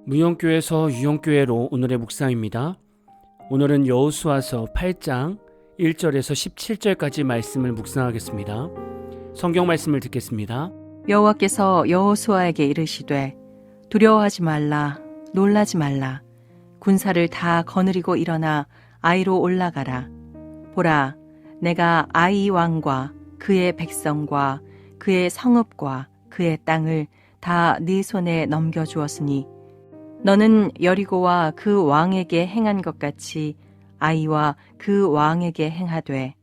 무용교에서 유용교회로 오늘의 묵상입니다. 오늘은 여호수아서 8장 1절에서 17절까지 말씀을 묵상하겠습니다. 성경 말씀을 듣겠습니다. 여호와께서 여호수아에게 이르시되 두려워하지 말라 놀라지 말라 군사를 다 거느리고 일어나 아이로 올라가라. 보라, 내가 아이 왕과 그의 백성과 그의 성읍과 그의 땅을 다 네 손에 넘겨주었으니 너는 여리고와 그 왕에게 행한 것 같이 아이와 그 왕에게 행하되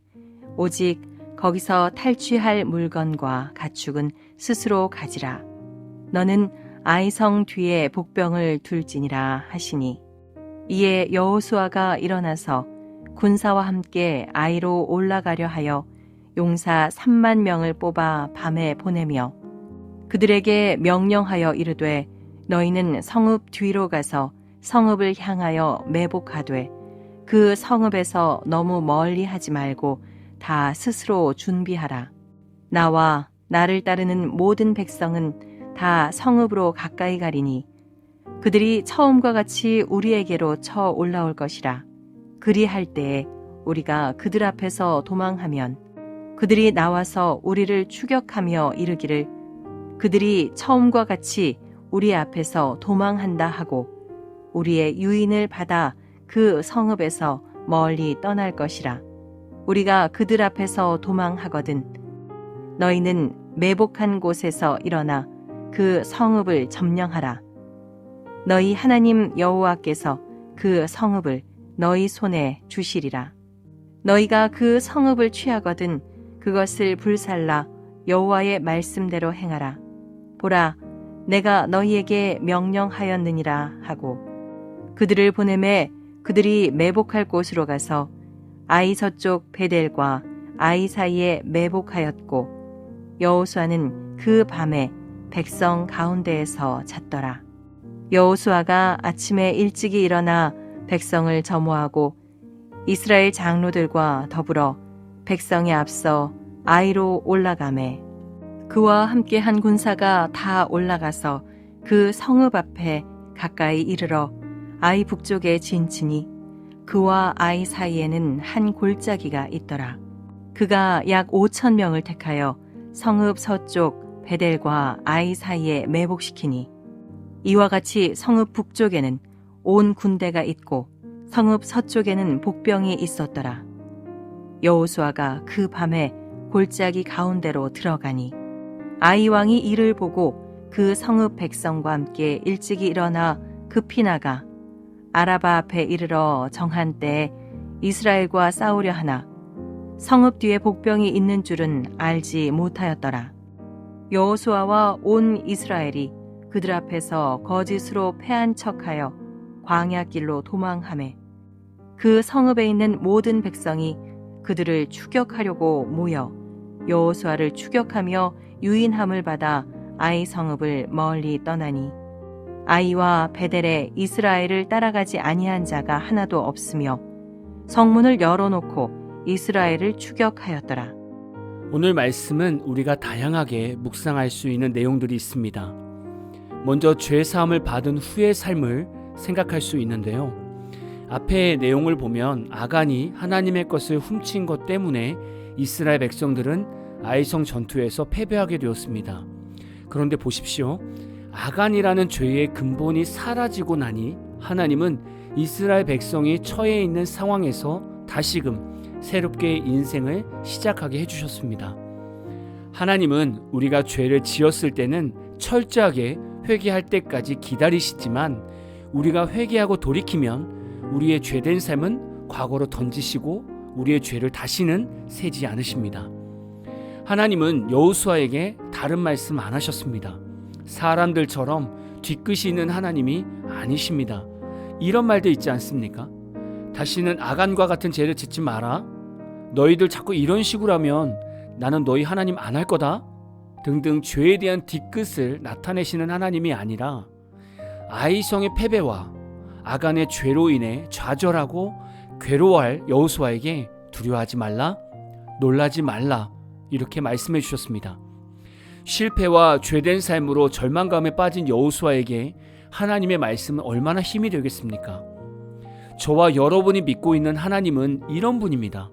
오직 거기서 탈취할 물건과 가축은 스스로 가지라. 너는 아이성 뒤에 복병을 둘지니라 하시니 이에 여호수아가 일어나서 군사와 함께 아이로 올라가려 하여 용사 3만 명을 뽑아 밤에 보내며 그들에게 명령하여 이르되 너희는 성읍 뒤로 가서 성읍을 향하여 매복하되 그 성읍에서 너무 멀리 하지 말고 다 스스로 준비하라. 나와 나를 따르는 모든 백성은 다 성읍으로 가까이 가리니 그들이 처음과 같이 우리에게로 쳐 올라올 것이라. 그리할 때에 우리가 그들 앞에서 도망하면 그들이 나와서 우리를 추격하며 이르기를 그들이 처음과 같이 우리 앞에서 도망한다 하고 우리의 유인을 받아 그 성읍에서 멀리 떠날 것이라. 우리가 그들 앞에서 도망하거든 너희는 매복한 곳에서 일어나 그 성읍을 점령하라. 너희 하나님 여호와께서 그 성읍을 너희 손에 주시리라. 너희가 그 성읍을 취하거든 그것을 불살라 여호와의 말씀대로 행하라. 보라, 내가 너희에게 명령하였느니라 하고 그들을 보내매 그들이 매복할 곳으로 가서 아이 서쪽 베델과 아이 사이에 매복하였고 여호수아는 그 밤에 백성 가운데에서 잤더라. 여호수아가 아침에 일찍이 일어나 백성을 점호하고 이스라엘 장로들과 더불어 백성에 앞서 아이로 올라가매 그와 함께 한 군사가 다 올라가서 그 성읍 앞에 가까이 이르러 아이 북쪽에 진치니 그와 아이 사이에는 한 골짜기가 있더라. 그가 약 5천 명을 택하여 성읍 서쪽 베델과 아이 사이에 매복시키니 이와 같이 성읍 북쪽에는 온 군대가 있고 성읍 서쪽에는 복병이 있었더라. 여호수아가 그 밤에 골짜기 가운데로 들어가니 아이 왕이 이를 보고 그 성읍 백성과 함께 일찍이 일어나 급히 나가 아라바 앞에 이르러 정한 때에 이스라엘과 싸우려 하나 성읍 뒤에 복병이 있는 줄은 알지 못하였더라. 여호수아와 온 이스라엘이 그들 앞에서 거짓으로 패한 척하여 광야길로 도망하매 그 성읍에 있는 모든 백성이 그들을 추격하려고 모여 여호수아를 추격하며 유인함을 받아 아이 성읍을 멀리 떠나니 아이와 베델에 이스라엘을 따라가지 아니한 자가 하나도 없으며 성문을 열어놓고 이스라엘을 추격하였더라. 오늘 말씀은 우리가 다양하게 묵상할 수 있는 내용들이 있습니다. 먼저 죄 사함을 받은 후의 삶을 생각할 수 있는데요. 앞의 내용을 보면 아간이 하나님의 것을 훔친 것 때문에 이스라엘 백성들은 아이성 전투에서 패배하게 되었습니다. 그런데 보십시오. 아간이라는 죄의 근본이 사라지고 나니 하나님은 이스라엘 백성이 처해 있는 상황에서 다시금 새롭게 인생을 시작하게 해주셨습니다. 하나님은 우리가 죄를 지었을 때는 철저하게 회개할 때까지 기다리시지만 우리가 회개하고 돌이키면 우리의 죄된 삶은 과거로 던지시고 우리의 죄를 다시는 세지 않으십니다. 하나님은 여호수아에게 다른 말씀 안 하셨습니다. 사람들처럼 뒤끝이 있는 하나님이 아니십니다. 이런 말도 있지 않습니까? 다시는 아간과 같은 죄를 짓지 마라. 너희들 자꾸 이런 식으로 하면 나는 너희 하나님 안 할 거다. 등등 죄에 대한 뒤끝을 나타내시는 하나님이 아니라 아이성의 패배와 아간의 죄로 인해 좌절하고 괴로워할 여호수아에게 두려워하지 말라, 놀라지 말라 이렇게 말씀해 주셨습니다. 실패와 죄된 삶으로 절망감에 빠진 여호수아에게 하나님의 말씀은 얼마나 힘이 되겠습니까? 저와 여러분이 믿고 있는 하나님은 이런 분입니다.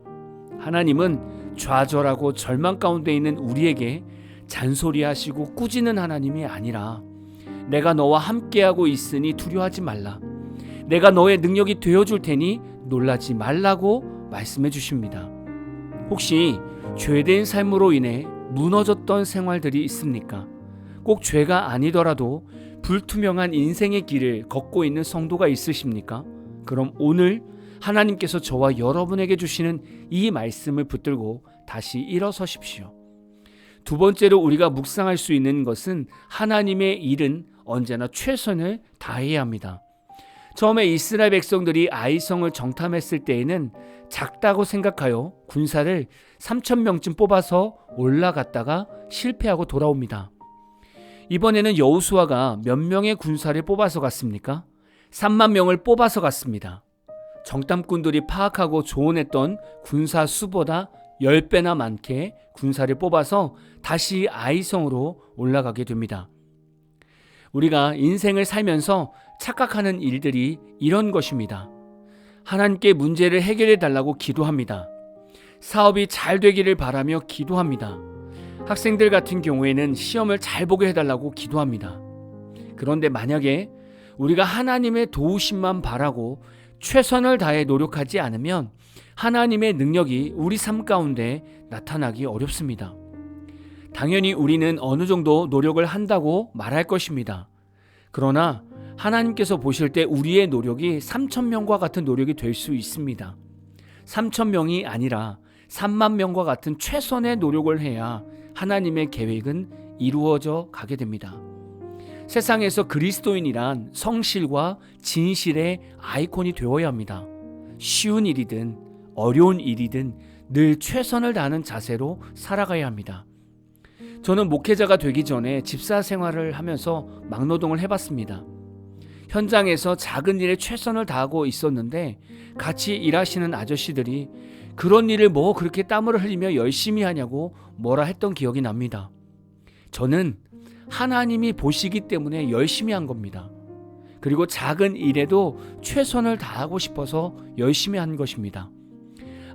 하나님은 좌절하고 절망 가운데 있는 우리에게 잔소리하시고 꾸짖는 하나님이 아니라 내가 너와 함께하고 있으니 두려워하지 말라. 내가 너의 능력이 되어줄 테니 놀라지 말라고 말씀해 주십니다. 혹시 죄된 삶으로 인해 무너졌던 생활들이 있습니까? 꼭 죄가 아니더라도 불투명한 인생의 길을 걷고 있는 성도가 있으십니까? 그럼 오늘 하나님께서 저와 여러분에게 주시는 이 말씀을 붙들고 다시 일어서십시오. 두 번째로 우리가 묵상할 수 있는 것은 하나님의 일은 언제나 최선을 다해야 합니다. 처음에 이스라엘 백성들이 아이성을 정탐했을 때에는 작다고 생각하여 군사를 3,000명쯤 뽑아서 올라갔다가 실패하고 돌아옵니다. 이번에는 여호수아가 몇 명의 군사를 뽑아서 갔습니까? 3만 명을 뽑아서 갔습니다. 정탐꾼들이 파악하고 조언했던 군사 수보다 10배나 많게 군사를 뽑아서 다시 아이성으로 올라가게 됩니다. 우리가 인생을 살면서 착각하는 일들이 이런 것입니다. 하나님께 문제를 해결해 달라고 기도합니다. 사업이 잘 되기를 바라며 기도합니다. 학생들 같은 경우에는 시험을 잘 보게 해달라고 기도합니다. 그런데 만약에 우리가 하나님의 도우심만 바라고 최선을 다해 노력하지 않으면 하나님의 능력이 우리 삶 가운데 나타나기 어렵습니다. 당연히 우리는 어느 정도 노력을 한다고 말할 것입니다. 그러나 하나님께서 보실 때 우리의 노력이 3,000명과 같은 노력이 될 수 있습니다. 3,000명이 아니라 3만 명과 같은 최선의 노력을 해야 하나님의 계획은 이루어져 가게 됩니다. 세상에서 그리스도인이란 성실과 진실의 아이콘이 되어야 합니다. 쉬운 일이든 어려운 일이든 늘 최선을 다하는 자세로 살아가야 합니다. 저는 목회자가 되기 전에 집사 생활을 하면서 막노동을 해봤습니다. 현장에서 작은 일에 최선을 다하고 있었는데 같이 일하시는 아저씨들이 그런 일을 뭐 그렇게 땀을 흘리며 열심히 하냐고 뭐라 했던 기억이 납니다. 저는 하나님이 보시기 때문에 열심히 한 겁니다. 그리고 작은 일에도 최선을 다하고 싶어서 열심히 한 것입니다.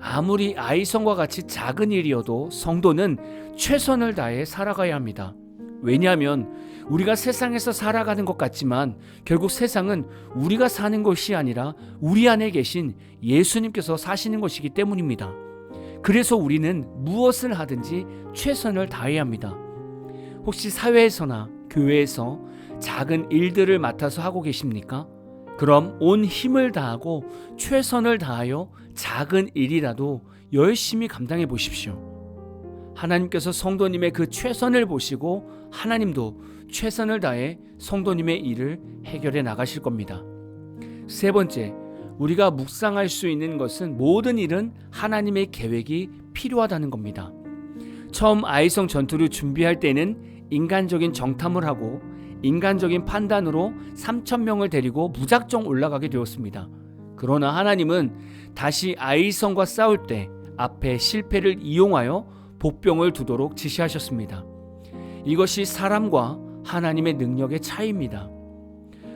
아무리 아이성과 같이 작은 일이어도 성도는 최선을 다해 살아가야 합니다. 왜냐하면 우리가 세상에서 살아가는 것 같지만 결국 세상은 우리가 사는 것이 아니라 우리 안에 계신 예수님께서 사시는 것이기 때문입니다. 그래서 우리는 무엇을 하든지 최선을 다해야 합니다. 혹시 사회에서나 교회에서 작은 일들을 맡아서 하고 계십니까? 그럼 온 힘을 다하고 최선을 다하여 작은 일이라도 열심히 감당해 보십시오. 하나님께서 성도님의 그 최선을 보시고 하나님도 최선을 다해 성도님의 일을 해결해 나가실 겁니다. 세 번째, 우리가 묵상할 수 있는 것은 모든 일은 하나님의 계획이 필요하다는 겁니다. 처음 아이성 전투를 준비할 때는 인간적인 정탐을 하고 인간적인 판단으로 3,000명을 데리고 무작정 올라가게 되었습니다. 그러나 하나님은 다시 아이성과 싸울 때 앞에 실패를 이용하여 복병을 두도록 지시하셨습니다. 이것이 사람과 하나님의 능력의 차이입니다.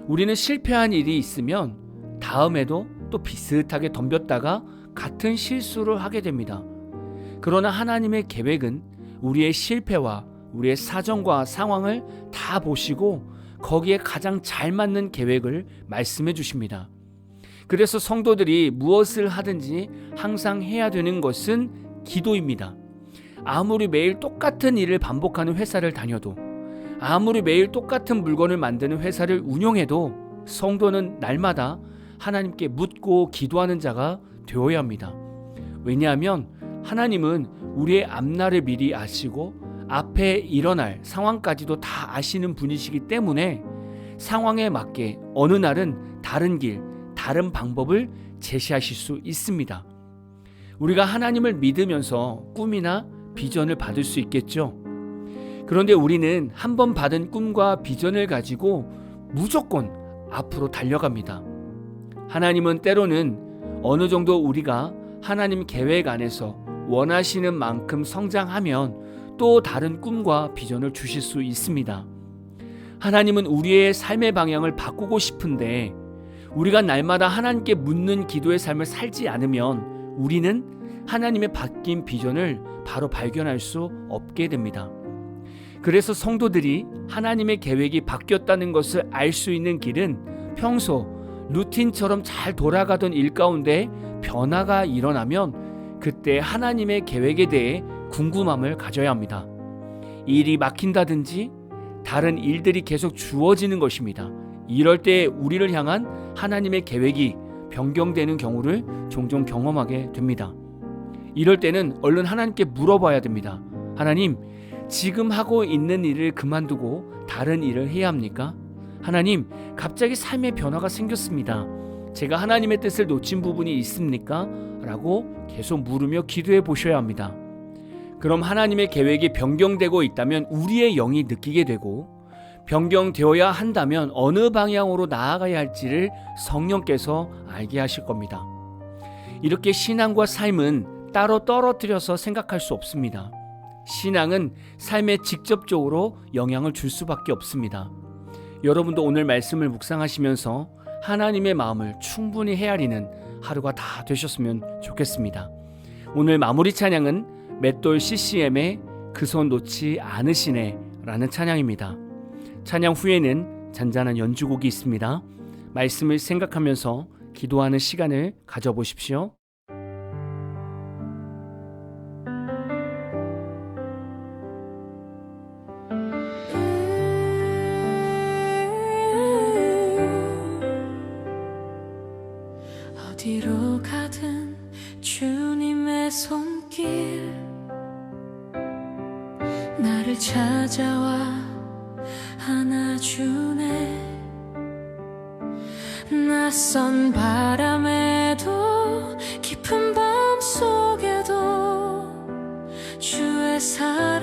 우리는 실패한 일이 있으면 다음에도 또 비슷하게 덤볐다가 같은 실수를 하게 됩니다. 그러나 하나님의 계획은 우리의 실패와 우리의 사정과 상황을 다 보시고 거기에 가장 잘 맞는 계획을 말씀해 주십니다. 그래서 성도들이 무엇을 하든지 항상 해야 되는 것은 기도입니다. 아무리 매일 똑같은 일을 반복하는 회사를 다녀도, 아무리 매일 똑같은 물건을 만드는 회사를 운영해도 성도는 날마다 하나님께 묻고 기도하는 자가 되어야 합니다. 왜냐하면 하나님은 우리의 앞날을 미리 아시고 앞에 일어날 상황까지도 다 아시는 분이시기 때문에 상황에 맞게 어느 날은 다른 길, 다른 방법을 제시하실 수 있습니다. 우리가 하나님을 믿으면서 꿈이나 비전을 받을 수 있겠죠. 그런데 우리는 한 번 받은 꿈과 비전을 가지고 무조건 앞으로 달려갑니다. 하나님은 때로는 어느 정도 우리가 하나님 계획 안에서 원하시는 만큼 성장하면 또 다른 꿈과 비전을 주실 수 있습니다. 하나님은 우리의 삶의 방향을 바꾸고 싶은데 우리가 날마다 하나님께 묻는 기도의 삶을 살지 않으면 우리는 하나님의 바뀐 비전을 바로 발견할 수 없게 됩니다. 그래서 성도들이 하나님의 계획이 바뀌었다는 것을 알 수 있는 길은 평소 루틴처럼 잘 돌아가던 일 가운데 변화가 일어나면 그때 하나님의 계획에 대해 궁금함을 가져야 합니다. 일이 막힌다든지 다른 일들이 계속 주어지는 것입니다. 이럴 때 우리를 향한 하나님의 계획이 변경되는 경우를 종종 경험하게 됩니다. 이럴 때는 얼른 하나님께 물어봐야 됩니다. 하나님, 지금 하고 있는 일을 그만두고 다른 일을 해야 합니까? 하나님, 갑자기 삶의 변화가 생겼습니다. 제가 하나님의 뜻을 놓친 부분이 있습니까? 라고 계속 물으며 기도해 보셔야 합니다. 그럼 하나님의 계획이 변경되고 있다면 우리의 영이 느끼게 되고, 변경되어야 한다면 어느 방향으로 나아가야 할지를 성령께서 알게 하실 겁니다. 이렇게 신앙과 삶은 따로 떨어뜨려서 생각할 수 없습니다. 신앙은 삶에 직접적으로 영향을 줄 수밖에 없습니다. 여러분도 오늘 말씀을 묵상하시면서 하나님의 마음을 충분히 헤아리는 하루가 다 되셨으면 좋겠습니다. 오늘 마무리 찬양은 맷돌 CCM의 그 손 놓지 않으시네 라는 찬양입니다. 찬양 후에는 잔잔한 연주곡이 있습니다. 말씀을 생각하면서 기도하는 시간을 가져보십시오. 어디로 가든 주님의 손길 나를 찾아와 안아주네. 낯선 바람에도 깊은 밤 속에도 주의 사랑